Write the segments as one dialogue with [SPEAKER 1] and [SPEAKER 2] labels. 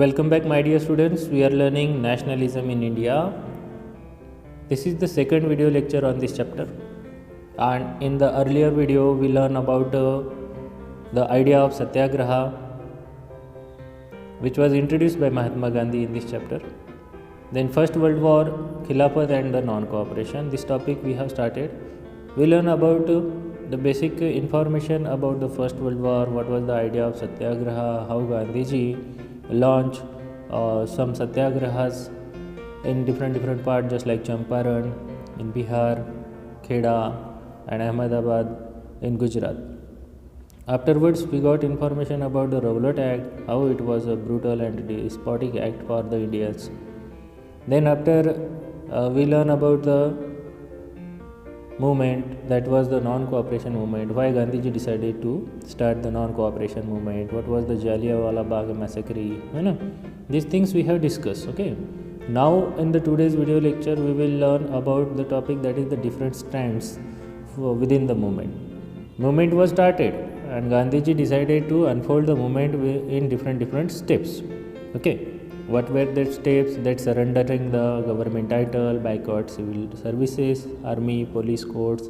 [SPEAKER 1] Welcome back, my dear students. We are learning nationalism in India. This is the second video lecture on this chapter, and in the earlier video we learned about the idea of satyagraha, which was introduced by Mahatma Gandhi in this chapter. Then First World War, Khilafat and the non-cooperation. This topic we have started. We learn about the basic information about the First World War, what was the idea of satyagraha, how Gandhiji launched some satyagrahas in different parts, just like Champaran in Bihar, Kheda and Ahmedabad in Gujarat. Afterwards, we got information about the Rowlatt Act, how it was a brutal and despotic act for the Indians. Then after we learn about the movement, that was the non-cooperation movement, why Gandhiji decided to start the non-cooperation movement, what was the Jallianwala Bagh massacre, these things we have discussed. Okay, now in the today's video lecture we will learn about the topic, that is the different strands within the movement. Movement was started and Gandhiji decided to unfold the movement in different steps. Okay, what were the steps? That surrendering the government title, boycott civil services, army, police courts,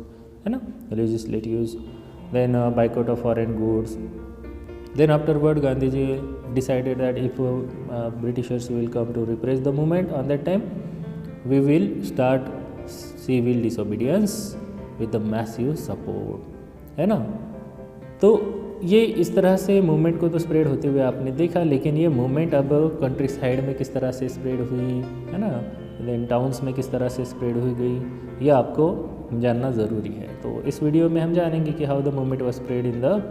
[SPEAKER 1] legislatives, then boycott of foreign goods. Then afterward, Gandhiji decided that if Britishers will come to repress the movement, on that time we will start civil disobedience with the massive support, है ना. तो ये इस तरह से movement को तो spread होते हुए आपने देखा, लेकिन ये मूवमेंट अब कंट्री साइड में किस तरह से स्प्रेड हुई, है ना, देन टाउन्स में किस तरह से स्प्रेड हुई गई, ये आपको जानना ज़रूरी है. तो इस वीडियो में हम जानेंगे कि how the movement was spread in the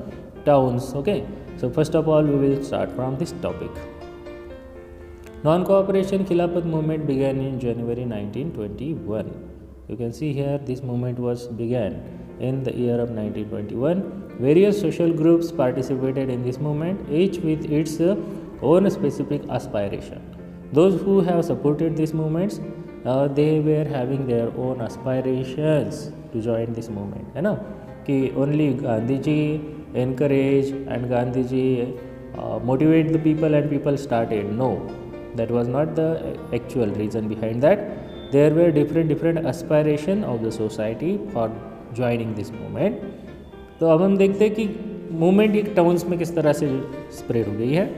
[SPEAKER 1] towns. Okay, so first of all we will start from this topic. Non cooperation Khilafat movement began in January 1921. You can see here this movement was began in the year of 1921. Various social groups participated in this movement, each with its own specific aspiration. Those who have supported these movements, they were having their own aspirations to join this movement, है ना, कि only Gandhiji encourage and Gandhiji motivate the people and people started. No, that was not the actual reason behind that. There were different aspiration of the society for joining this movement. तो अब हम देखते हैं कि movement एक towns में किस तरह से स्प्रेड हो गई है.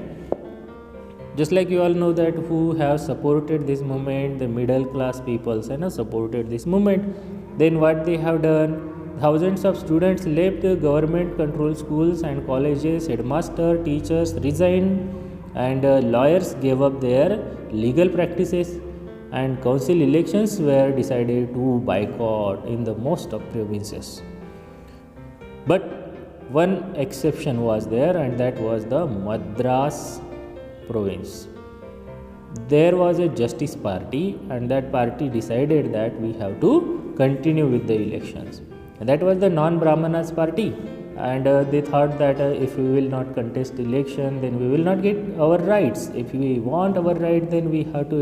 [SPEAKER 1] Just like you all know that who have supported this movement, the middle class peoples, है ना, supported this movement. Then what they have done, thousands of students left government controlled schools and colleges, headmaster, teachers resigned, and lawyers gave up their legal practices, and council elections were decided to boycott in the most of provinces. But one exception was there, and that was the Madras province. There was a justice party, and that party decided that we have to continue with the elections. And that was the non-Brahmanas party, and they thought that if we will not contest election, then we will not get our rights. If we want our right, then we have to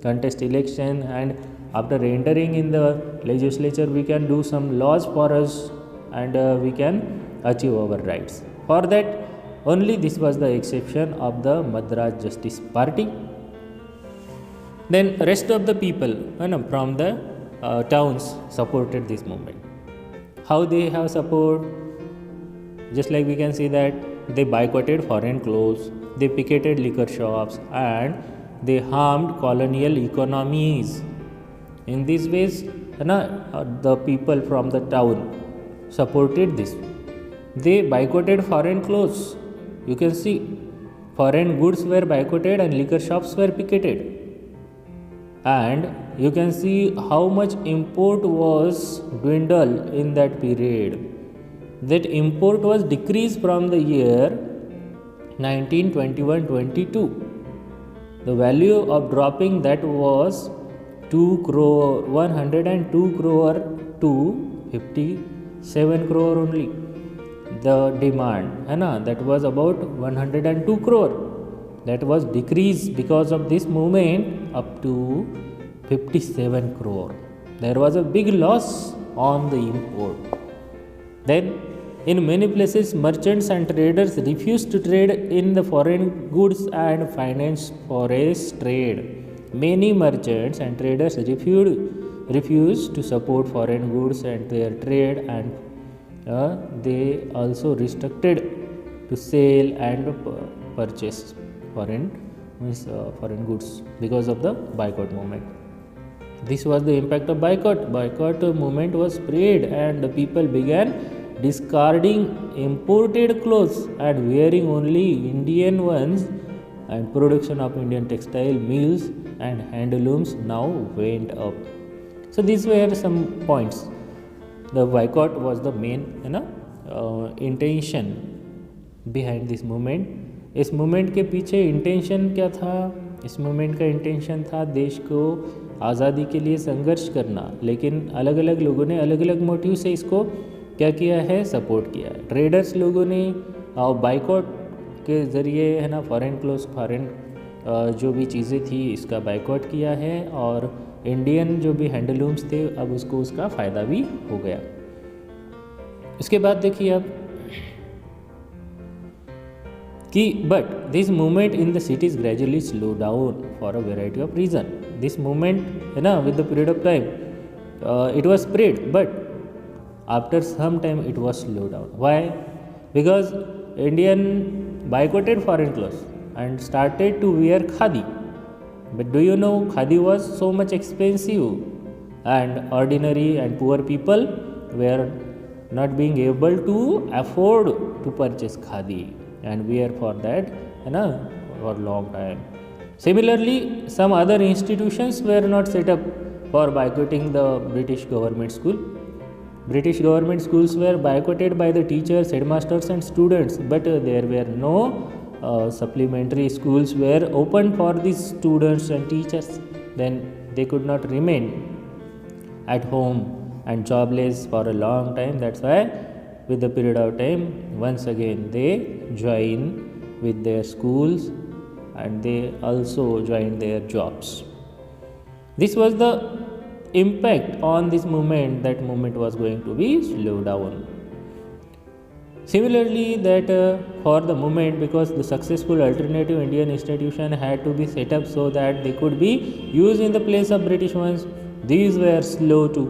[SPEAKER 1] contest election, and after entering in the legislature we can do some laws for us, and we can achieve our rights. For that only this was the exception of the Madras Justice Party. Then rest of the people from the towns supported this movement. How they have support? Just like we can see that they boycotted foreign clothes, they picketed liquor shops, and they harmed colonial economies. In these ways, the people from the town supported this. They boycotted foreign clothes. You can see foreign goods were boycotted and liquor shops were picketed. And you can see how much import was dwindled in that period. That import was decreased from the year 1921-22. The value of dropping that was 102 crore to 57 crore only. The demand, that was about 102 crore. That was decreased because of this movement up to 57 crore. There was a big loss on the import. Then In many places, merchants and traders refused to trade in the foreign goods and finance forest trade. Many merchants and traders refused to support foreign goods and their trade, and they also restricted to sell and purchase foreign goods because of the boycott movement. This was the impact of boycott. Boycott movement was spread and the people began discarding imported clothes and wearing only Indian ones, and production of Indian textile mills and handlooms now went up. So these were some points. The boycott was the main intention behind this movement. इस movement के पीछे intention क्या था? इस movement का intention था देश को आज़ादी के लिए संघर्ष करना, लेकिन अलग अलग लोगों ने अलग अलग मोटिव से इसको क्या किया है, सपोर्ट किया है. ट्रेडर्स लोगों ने बाइकआउट के ज़रिए है ना फॉरेन क्लोथ, फॉरेन जो भी चीज़ें थी इसका बाइकआउट किया है, और इंडियन जो भी हैंडलूम्स थे अब उसको उसका फ़ायदा भी हो गया. इसके बाद देखिए अब कि but this movement in the cities gradually slow down for a variety of reason. This movement है ना with the period of time it was spread, but after some time it was slow down. Why? Because Indian boycotted foreign clothes and started to wear khadi. But do you know khadi was so much expensive, and ordinary and poor people were not being able to afford to purchase khadi and wear for that for long time. Similarly, some other institutions were not set up for boycotting the British government school. British government schools were boycotted by the teachers, headmasters and students, but there were no supplementary schools were open for these students and teachers. Then they could not remain at home and jobless for a long time. That's why with the period of time, once again they join with their schools and they also join their jobs. This was the impact on this movement. That movement was going to be slowed down. Similarly, that for the movement, because the successful alternative Indian institution had to be set up so that they could be used in the place of British ones, these were slow to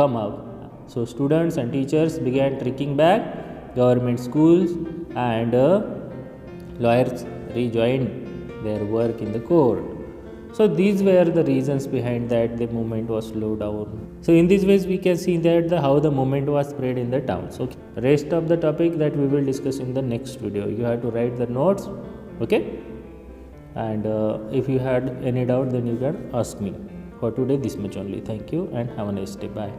[SPEAKER 1] come out. So students and teachers began trekking back government schools, and lawyers rejoined their work in the court. So these were the reasons behind that the movement was slowed down. So in these ways we can see that how the movement was spread in the towns. Okay. Rest of the topic that we will discuss in the next video. You have to write the notes. Okay. And if you had any doubt, then you can ask me. For today, this much only. Thank you and have a nice day. Bye.